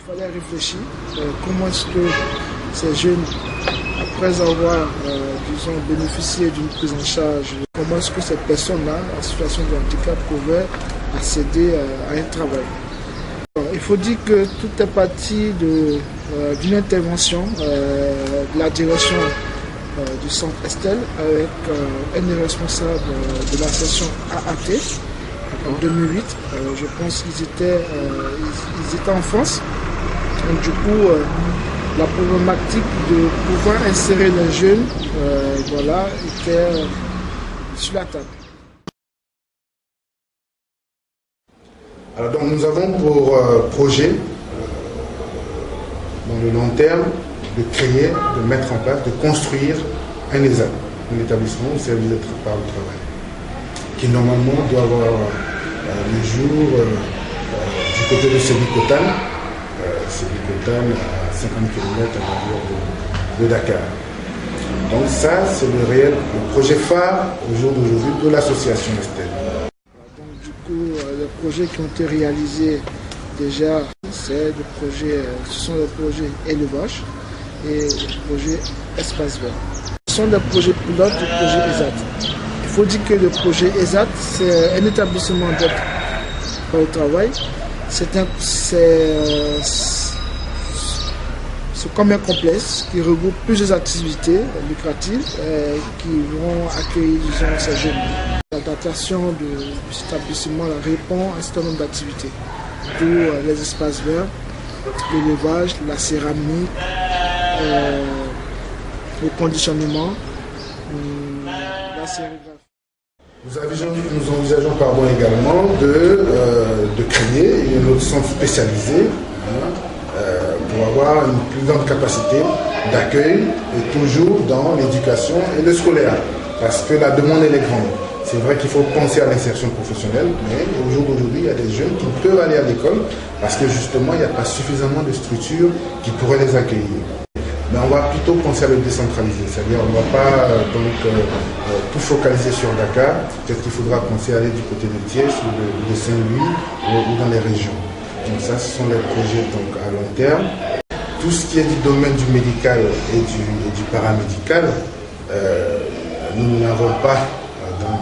fallait réfléchir comment est-ce que ces jeunes, après avoir disons, bénéficié d'une prise en charge, comment est-ce que ces personnes-là en situation de handicap pouvaient accéder à un travail. Il faut dire que tout est parti d'une intervention de la direction du centre Estelle avec un des responsables de la section AAT en 2008. Je pense qu'ils étaient en France. Donc, du coup, la problématique de pouvoir insérer les jeunes était sur la table. Alors, donc, nous avons pour projet, dans le long terme, de créer, de mettre en place, de construire un ESAT, un établissement au service de par le travail, qui normalement doit avoir le jour du côté de Sébikotane, à 50 km à l'environ de Dakar. Donc ça, c'est le projet phare au jour d'aujourd'hui de l'association Estelle. Donc du coup, les projets qui ont été réalisés déjà, ce sont les projets élevage et le projet espace vert. Ce sont des projets pilotes du projet ESAT. Il faut dire que le projet ESAT, c'est un établissement d'aide par le travail. C'est comme un complexe qui regroupe plusieurs activités lucratives qui vont accueillir ces jeunes. L'adaptation de cet établissement répond à un certain nombre d'activités, pour les espaces verts, l'élevage, la céramique, le conditionnement, la sérigraphie. Nous envisageons également de créer un autre centre spécialisé pour avoir une plus grande capacité d'accueil et toujours dans l'éducation et le scolaire, parce que la demande elle est grande. C'est vrai qu'il faut penser à l'insertion professionnelle, mais au jour d'aujourd'hui, il y a des jeunes qui peuvent aller à l'école parce que justement, il n'y a pas suffisamment de structures qui pourraient les accueillir. Mais on va plutôt penser à le décentraliser, c'est-à-dire on ne va pas tout focaliser sur Dakar. Peut-être qu'il faudra penser à aller du côté de Thiès ou de Saint-Louis ou dans les régions. Donc ça, ce sont les projets à long terme. Tout ce qui est du domaine du médical et du paramédical, nous n'avons pas dans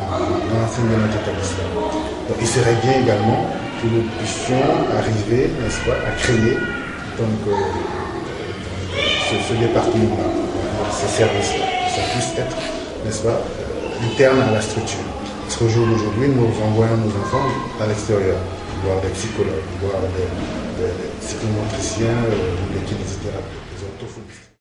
l'ensemble de notre établissement. Donc il serait bien également que nous puissions arriver, n'est-ce pas, à créer ce département-là, ces services-là, que ça puisse être, n'est-ce pas, interne à la structure. Parce qu'au jour d'aujourd'hui, nous renvoyons nos enfants à l'extérieur, voir des psychologues, voir des psychomotriciens, des kinésithérapeutes, des orthophonistes.